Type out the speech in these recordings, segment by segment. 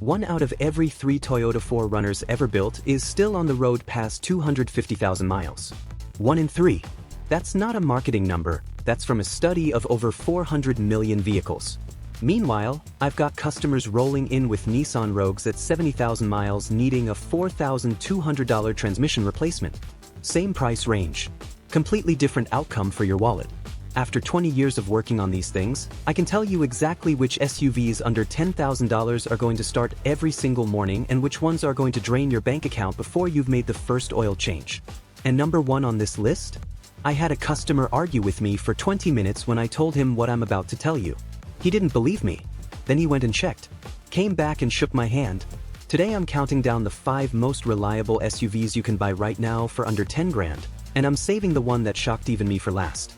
1 out of every 3 Toyota 4Runners ever built is still on the road past 250,000 miles. 1 in 3. That's not a marketing number, that's from a study of over 400 million vehicles. Meanwhile, I've got customers rolling in with Nissan Rogues at 70,000 miles needing a $4,200 transmission replacement. Same price range. Completely different outcome for your wallet. After 20 years of working on these things, I can tell you exactly which SUVs under $10,000 are going to start every single morning and which ones are going to drain your bank account before you've made the first oil change. And number 1 on this list? I had a customer argue with me for 20 minutes when I told him what I'm about to tell you. He didn't believe me. Then he went and checked. Came back and shook my hand. Today I'm counting down the 5 most reliable SUVs you can buy right now for under 10 grand, and I'm saving the one that shocked even me for last.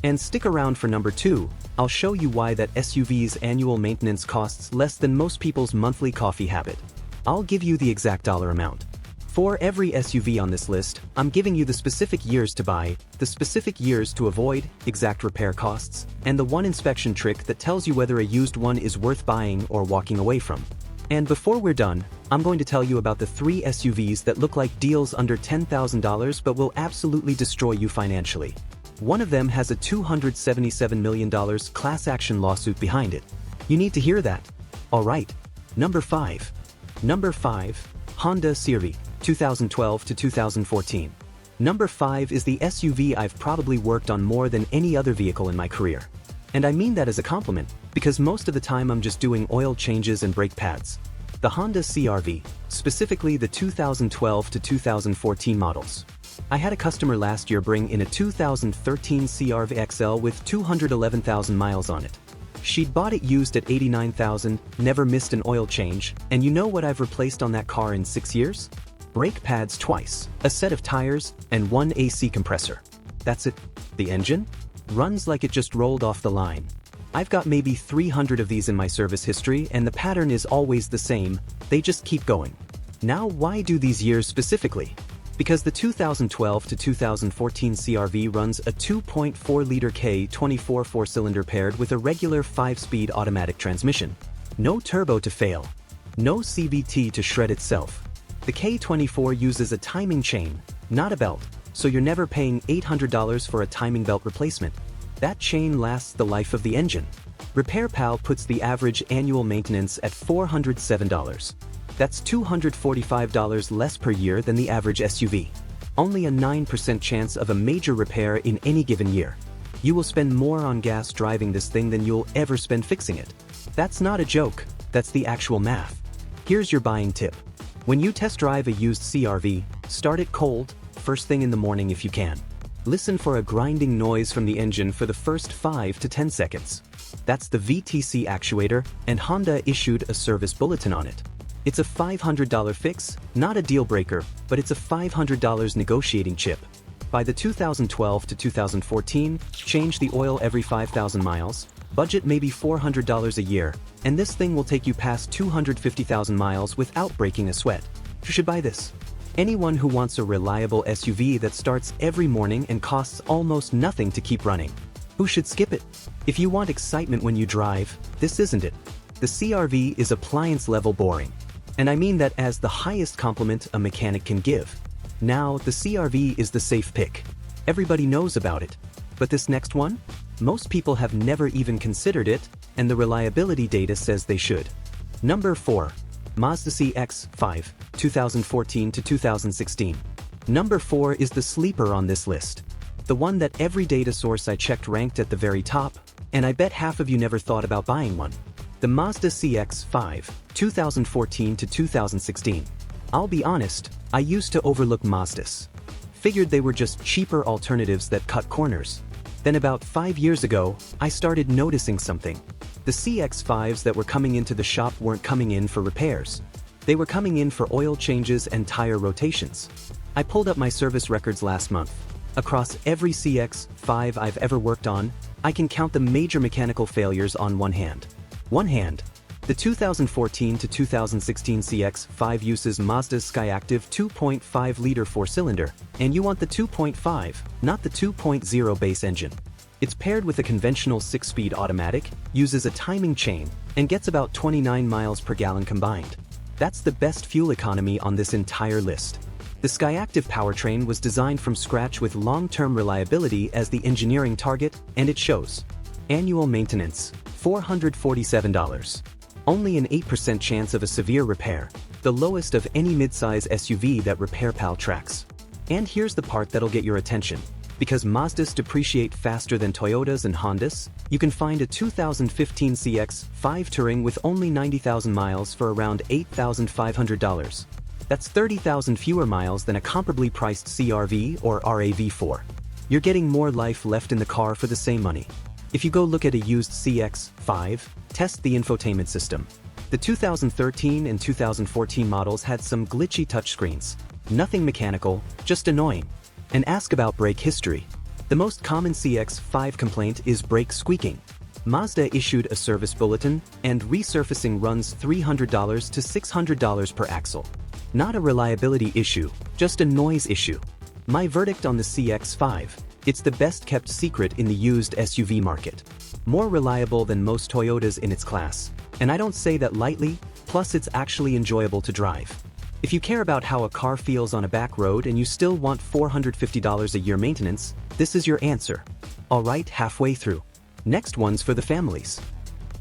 And stick around for number 2, I'll show you why that SUV's annual maintenance costs less than most people's monthly coffee habit. I'll give you the exact dollar amount. For every SUV on this list, I'm giving you the specific years to buy, the specific years to avoid, exact repair costs, and the one inspection trick that tells you whether a used one is worth buying or walking away from. And before we're done, I'm going to tell you about the 3 SUVs that look like deals under $10,000 but will absolutely destroy you financially. One of them has a $277 million class action lawsuit behind it. You need to hear that. Alright. Number 5. Number 5, Honda CR-V, 2012 to 2014. Number 5 is the SUV I've probably worked on more than any other vehicle in my career. And I mean that as a compliment, because most of the time I'm just doing oil changes and brake pads. The Honda CR-V, specifically the 2012 to 2014 models. I had a customer last year bring in a 2013 CR-V XL with 211,000 miles on it. She'd bought it used at 89,000, never missed an oil change, and you know what I've replaced on that car in 6 years? Brake pads twice, a set of tires, and 1 AC compressor. That's it. The engine? Runs like it just rolled off the line. I've got maybe 300 of these in my service history and the pattern is always the same, they just keep going. Now why do these years specifically? Because the 2012 to 2014 CR-V runs a 2.4-liter K24 4-cylinder paired with a regular 5-speed automatic transmission. No turbo to fail. No CVT to shred itself. The K24 uses a timing chain, not a belt, so you're never paying $800 for a timing belt replacement. That chain lasts the life of the engine. RepairPal puts the average annual maintenance at $407. That's $245 less per year than the average SUV. Only a 9% chance of a major repair in any given year. You will spend more on gas driving this thing than you'll ever spend fixing it. That's not a joke, that's the actual math. Here's your buying tip. When you test drive a used CR-V, start it cold, first thing in the morning if you can. Listen for a grinding noise from the engine for the first 5 to 10 seconds. That's the VTC actuator, and Honda issued a service bulletin on it. It's a $500 fix, not a deal breaker, but it's a $500 negotiating chip. By the 2012 to 2014, change the oil every 5,000 miles, budget maybe $400 a year, and this thing will take you past 250,000 miles without breaking a sweat. You should buy this. Anyone who wants a reliable SUV that starts every morning and costs almost nothing to keep running. Who should skip it? If you want excitement when you drive, this isn't it. The CR-V is appliance-level boring. And I mean that as the highest compliment a mechanic can give. Now, the CR-V is the safe pick. Everybody knows about it. But this next one? Most people have never even considered it, and the reliability data says they should. Number 4. Mazda CX-5, 2014 to 2016. Number 4 is the sleeper on this list. The one that every data source I checked ranked at the very top, and I bet half of you never thought about buying one. The Mazda CX-5, 2014 to 2016. I'll be honest, I used to overlook Mazdas. Figured they were just cheaper alternatives that cut corners. Then about 5 years ago, I started noticing something. The CX-5s that were coming into the shop weren't coming in for repairs. They were coming in for oil changes and tire rotations. I pulled up my service records last month. Across every CX-5 I've ever worked on, I can count the major mechanical failures on one hand. The 2014 to 2016 CX-5 uses Mazda's Skyactiv 2.5-liter 4-cylinder, and you want the 2.5, not the 2.0 base engine. It's paired with a conventional 6-speed automatic, uses a timing chain, and gets about 29 miles per gallon combined. That's the best fuel economy on this entire list. The Skyactiv powertrain was designed from scratch with long-term reliability as the engineering target, and it shows. Annual maintenance, $447. Only an 8% chance of a severe repair, the lowest of any midsize SUV that RepairPal tracks. And here's the part that'll get your attention. Because Mazdas depreciate faster than Toyotas and Hondas, you can find a 2015 CX-5 Touring with only 90,000 miles for around $8,500. That's 30,000 fewer miles than a comparably priced CR-V or RAV4. You're getting more life left in the car for the same money. If you go look at a used CX-5, test the infotainment system. The 2013 and 2014 models had some glitchy touchscreens. Nothing mechanical, just annoying. And ask about brake history. The most common CX-5 complaint is brake squeaking. Mazda issued a service bulletin, and resurfacing runs $300 to $600 per axle. Not a reliability issue, just a noise issue. My verdict on the CX-5: it's the best kept secret in the used SUV market. More reliable than most Toyotas in its class. And I don't say that lightly, plus it's actually enjoyable to drive. If you care about how a car feels on a back road and you still want $450 a year maintenance, this is your answer. Alright, halfway through. Next one's for the families.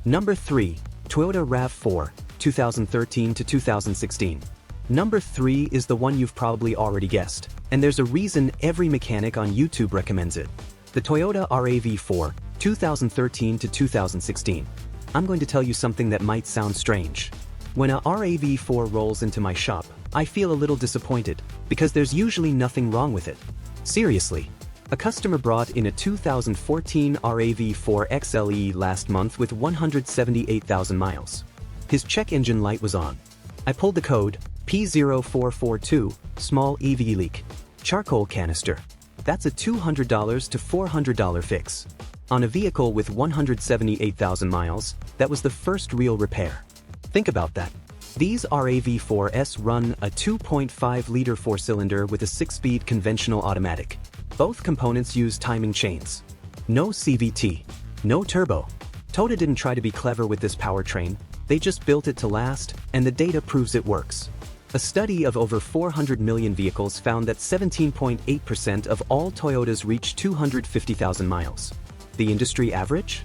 Number 3, Toyota RAV4, 2013 to 2016. Number 3 is the one you've probably already guessed, and there's a reason every mechanic on YouTube recommends it. The Toyota RAV4, 2013 to 2016. I'm going to tell you something that might sound strange. When a RAV4 rolls into my shop, I feel a little disappointed, because there's usually nothing wrong with it. Seriously. A customer brought in a 2014 RAV4 XLE last month with 178,000 miles. His check engine light was on. I pulled the code, P0442, small EV leak. Charcoal canister. That's a $200 to $400 fix. On a vehicle with 178,000 miles, that was the first real repair. Think about that. These RAV4s run a 2.5-liter 4-cylinder with a 6-speed conventional automatic. Both components use timing chains. No CVT. No turbo. Toyota didn't try to be clever with this powertrain, they just built it to last, and the data proves it works. A study of over 400 million vehicles found that 17.8% of all Toyotas reach 250,000 miles. The industry average?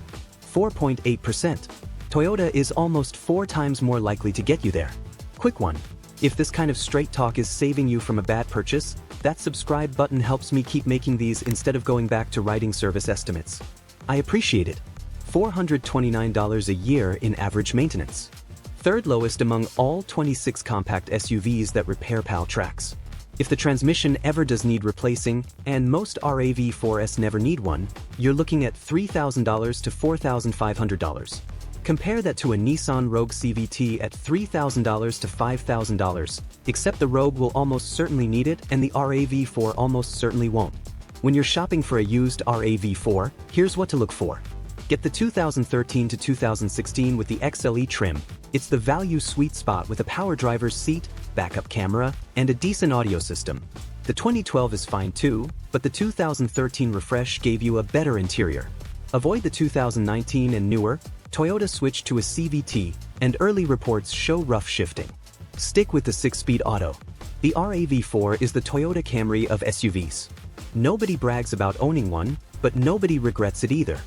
4.8%. Toyota is almost 4 times more likely to get you there. Quick one. If this kind of straight talk is saving you from a bad purchase, that subscribe button helps me keep making these instead of going back to writing service estimates. I appreciate it. $429 a year in average maintenance. Third lowest among all 26 compact SUVs that RepairPal tracks. If the transmission ever does need replacing, and most RAV4s never need one, you're looking at $3,000 to $4,500. Compare that to a Nissan Rogue CVT at $3,000 to $5,000, except the Rogue will almost certainly need it and the RAV4 almost certainly won't. When you're shopping for a used RAV4, here's what to look for. Get the 2013 to 2016 with the XLE trim. It's the value sweet spot with a power driver's seat, backup camera, and a decent audio system. The 2012 is fine too, but the 2013 refresh gave you a better interior. Avoid the 2019 and newer. Toyota switched to a CVT, and early reports show rough shifting. Stick with the 6-speed auto. The RAV4 is the Toyota Camry of SUVs. Nobody brags about owning one, but nobody regrets it either.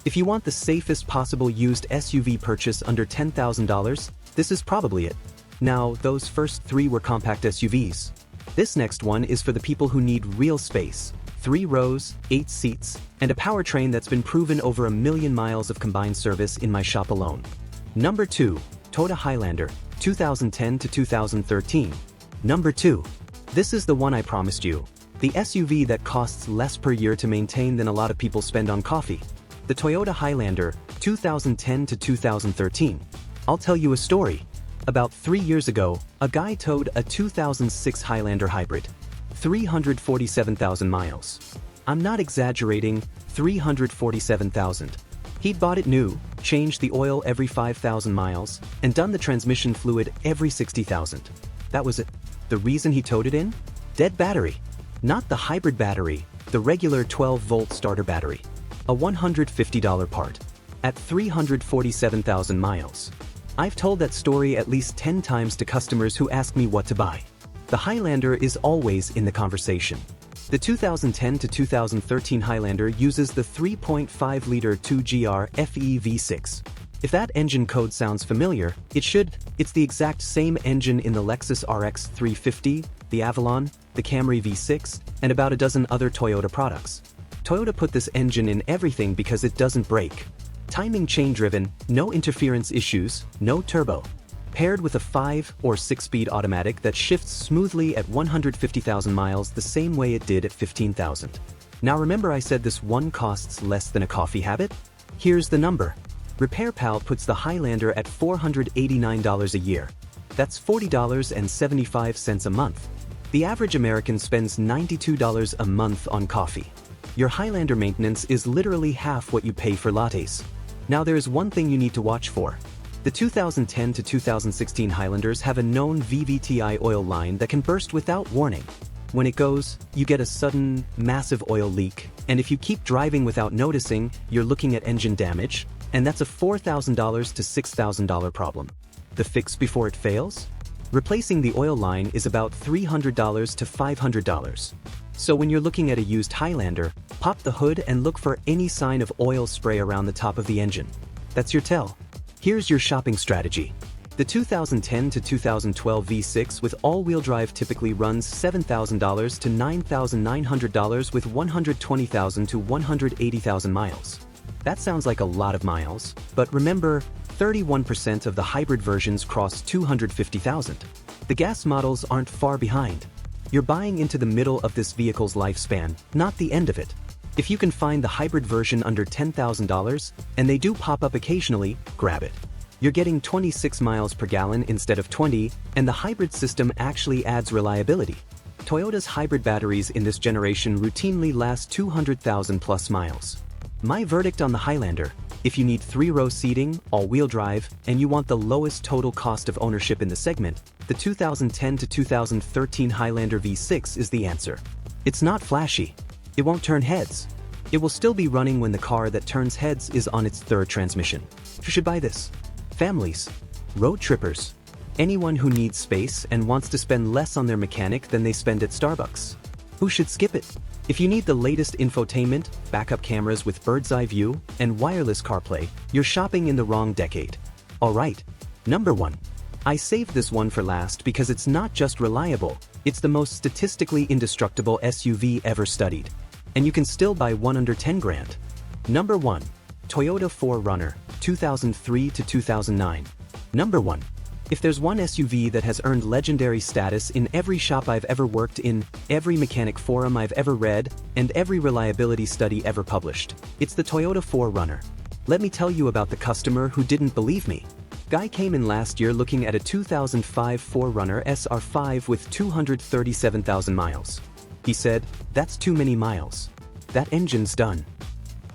If you want the safest possible used SUV purchase under $10,000, this is probably it. Now, those first 3 were compact SUVs. This next one is for the people who need real space. 3 rows, 8 seats, and a powertrain that's been proven over 1 million miles of combined service in my shop alone. Number 2, Toyota Highlander, 2010 to 2013. Number 2. This is the one I promised you. The SUV that costs less per year to maintain than a lot of people spend on coffee. The Toyota Highlander, 2010 to 2013. I'll tell you a story. About 3 years ago, a guy towed a 2006 Highlander hybrid. 347,000 miles. I'm not exaggerating, 347,000. He'd bought it new, changed the oil every 5,000 miles, and done the transmission fluid every 60,000. That was it. The reason he towed it in? Dead battery. Not the hybrid battery, the regular 12-volt starter battery. A $150 part. At 347,000 miles. I've told that story at least 10 times to customers who ask me what to buy. The Highlander is always in the conversation. The 2010 to 2013 Highlander uses the 3.5-liter 2GR FE V6. If that engine code sounds familiar, it should. It's the exact same engine in the Lexus RX 350, the Avalon, the Camry V6, and about a dozen other Toyota products. Toyota put this engine in everything because it doesn't break. Timing chain-driven, no interference issues, no turbo. Paired with a 5 or 6-speed automatic that shifts smoothly at 150,000 miles the same way it did at 15,000. Now remember I said this one costs less than a coffee habit? Here's the number. RepairPal puts the Highlander at $489 a year. That's $40.75 a month. The average American spends $92 a month on coffee. Your Highlander maintenance is literally half what you pay for lattes. Now there's one thing you need to watch for. The 2010 to 2016 Highlanders have a known VVTi oil line that can burst without warning. When it goes, you get a sudden, massive oil leak, and if you keep driving without noticing, you're looking at engine damage, and that's a $4,000 to $6,000 problem. The fix before it fails? Replacing the oil line is about $300 to $500. So when you're looking at a used Highlander, pop the hood and look for any sign of oil spray around the top of the engine. That's your tell. Here's your shopping strategy. The 2010 to 2012 V6 with all-wheel drive typically runs $7,000 to $9,900 with 120,000 to 180,000 miles. That sounds like a lot of miles, but remember, 31% of the hybrid versions cross 250,000. The gas models aren't far behind. You're buying into the middle of this vehicle's lifespan, not the end of it. If you can find the hybrid version under $10,000, and they do pop up occasionally, grab it. You're getting 26 miles per gallon instead of 20, and the hybrid system actually adds reliability. Toyota's hybrid batteries in this generation routinely last 200,000 plus miles. My verdict on the Highlander: if you need 3-row seating, all-wheel drive, and you want the lowest total cost of ownership in the segment, the 2010 to 2013 Highlander V6 is the answer. It's not flashy. It won't turn heads. It will still be running when the car that turns heads is on its 3rd transmission. You should buy this. Families, road trippers, anyone who needs space and wants to spend less on their mechanic than they spend at Starbucks. Who should skip it? If you need the latest infotainment, backup cameras with bird's eye view, and wireless CarPlay, you're shopping in the wrong decade. Alright, number 1. I saved this one for last because it's not just reliable, it's the most statistically indestructible SUV ever studied. And you can still buy one under 10 grand. Number 1. Toyota 4Runner, 2003 to 2009. Number 1. If there's one SUV that has earned legendary status in every shop I've ever worked in, every mechanic forum I've ever read, and every reliability study ever published, it's the Toyota 4Runner. Let me tell you about the customer who didn't believe me. Guy came in last year looking at a 2005 4Runner SR5 with 237,000 miles. He said, "That's too many miles. That engine's done."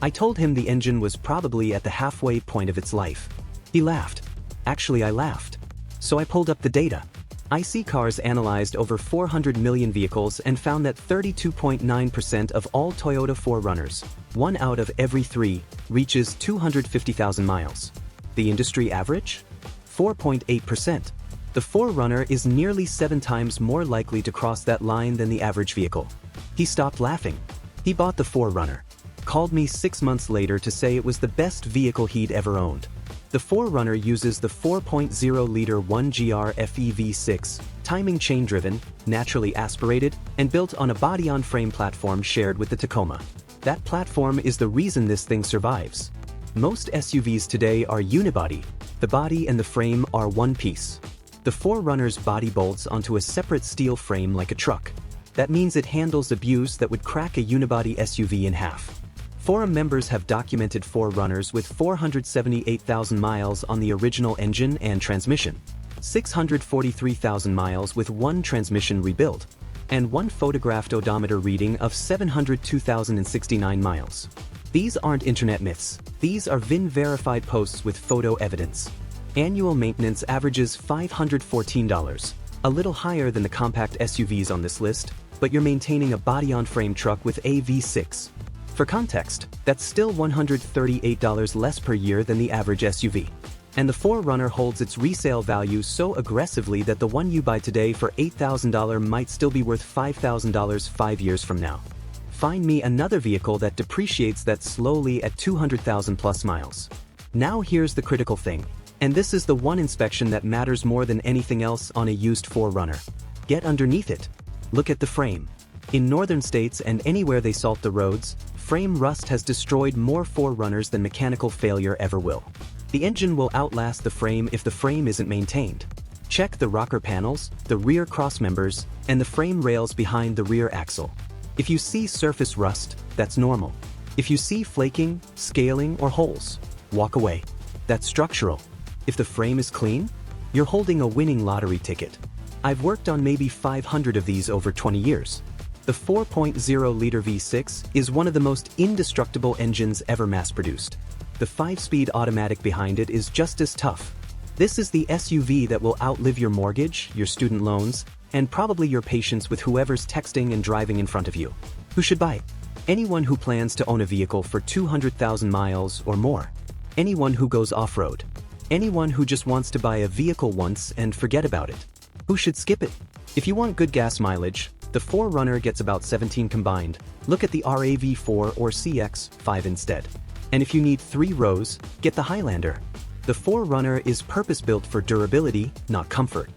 I told him the engine was probably at the halfway point of its life. He laughed. Actually, I laughed. So I pulled up the data. IC Cars analyzed over 400 million vehicles and found that 32.9% of all Toyota 4Runners, 1 out of every 3, reaches 250,000 miles. The industry average? 4.8%. The 4Runner is nearly 7 times more likely to cross that line than the average vehicle. He stopped laughing. He bought the 4Runner. Called me 6 months later to say it was the best vehicle he'd ever owned. The 4Runner uses the 4.0-liter 1GR FE V6, timing chain-driven, naturally aspirated, and built on a body-on-frame platform shared with the Tacoma. That platform is the reason this thing survives. Most SUVs today are unibody. The body and the frame are one piece. The 4Runner's body bolts onto a separate steel frame like a truck. That means it handles abuse that would crack a unibody SUV in half. Forum members have documented 4Runners with 478,000 miles on the original engine and transmission, 643,000 miles with one transmission rebuilt, and one photographed odometer reading of 702,069 miles. These aren't internet myths. These are VIN-verified posts with photo evidence. Annual maintenance averages $514, a little higher than the compact SUVs on this list, but you're maintaining a body-on-frame truck with a V6. For context, that's still $138 less per year than the average SUV. And the 4Runner holds its resale value so aggressively that the one you buy today for $8,000 might still be worth $5,000 5 years from now. Find me another vehicle that depreciates that slowly at 200,000 plus miles. Now here's the critical thing. And this is the one inspection that matters more than anything else on a used 4Runner. Get underneath it. Look at the frame. In northern states and anywhere they salt the roads, frame rust has destroyed more 4Runners than mechanical failure ever will. The engine will outlast the frame if the frame isn't maintained. Check the rocker panels, the rear crossmembers, and the frame rails behind the rear axle. If you see surface rust, that's normal. If you see flaking, scaling, or holes, walk away. That's structural. If the frame is clean, you're holding a winning lottery ticket. I've worked on maybe 500 of these over 20 years. The 4.0-liter V6 is one of the most indestructible engines ever mass-produced. The 5-speed automatic behind it is just as tough. This is the SUV that will outlive your mortgage, your student loans, and probably your patience with whoever's texting and driving in front of you. Who should buy it? Anyone who plans to own a vehicle for 200,000 miles or more. Anyone who goes off-road. Anyone who just wants to buy a vehicle once and forget about it. Who should skip it? If you want good gas mileage, the 4Runner gets about 17 combined. Look at the RAV4 or CX-5 instead. And if you need 3 rows, get the Highlander. The 4Runner is purpose-built for durability, not comfort.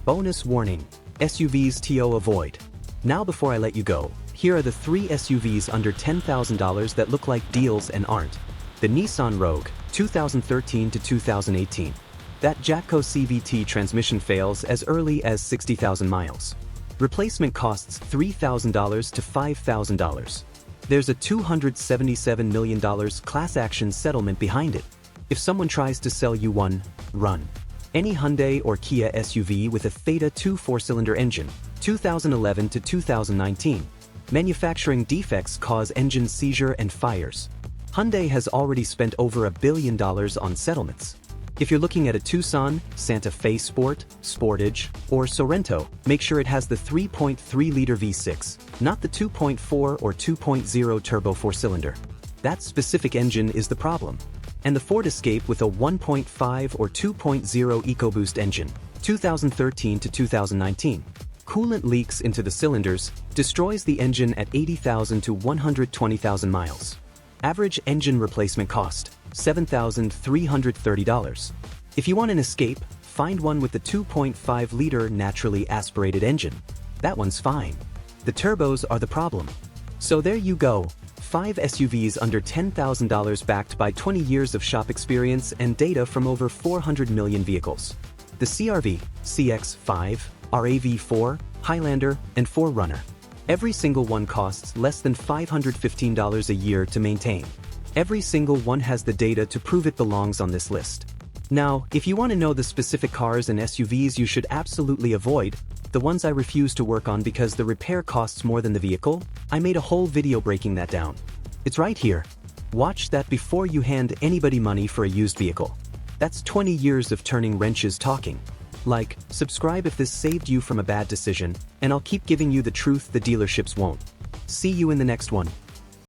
Bonus warning: SUVs to avoid. Now before I let you go, here are the 3 SUVs under $10,000 that look like deals and aren't. The Nissan Rogue, 2013 to 2018. That Jatco CVT transmission fails as early as 60,000 miles. Replacement costs $3,000 to $5,000. There's a $277 million class action settlement behind it. If someone tries to sell you one, run. Any Hyundai or Kia SUV with a Theta 2 4-cylinder engine, 2011 to 2019. Manufacturing defects cause engine seizure and fires. Hyundai has already spent over $1 billion on settlements. If you're looking at a Tucson, Santa Fe Sport, Sportage, or Sorento, make sure it has the 3.3-liter V6, not the 2.4 or 2.0 turbo 4-cylinder. That specific engine is the problem. And the Ford Escape with a 1.5 or 2.0 EcoBoost engine, 2013 to 2019. Coolant leaks into the cylinders, destroys the engine at 80,000 to 120,000 miles. Average engine replacement cost, $7,330. If you want an Escape, find one with the 2.5-liter naturally aspirated engine. That one's fine. The turbos are the problem. So there you go, 5 SUVs under $10,000 backed by 20 years of shop experience and data from over 400 million vehicles. The CR-V, CX-5, RAV4, Highlander, and 4Runner. Every single one costs less than $515 a year to maintain. Every single one has the data to prove it belongs on this list. Now, if you want to know the specific cars and SUVs you should absolutely avoid, the ones I refuse to work on because the repair costs more than the vehicle, I made a whole video breaking that down. It's right here. Watch that before you hand anybody money for a used vehicle. That's 20 years of turning wrenches talking. Like, subscribe if this saved you from a bad decision, and I'll keep giving you the truth the dealerships won't. See you in the next one.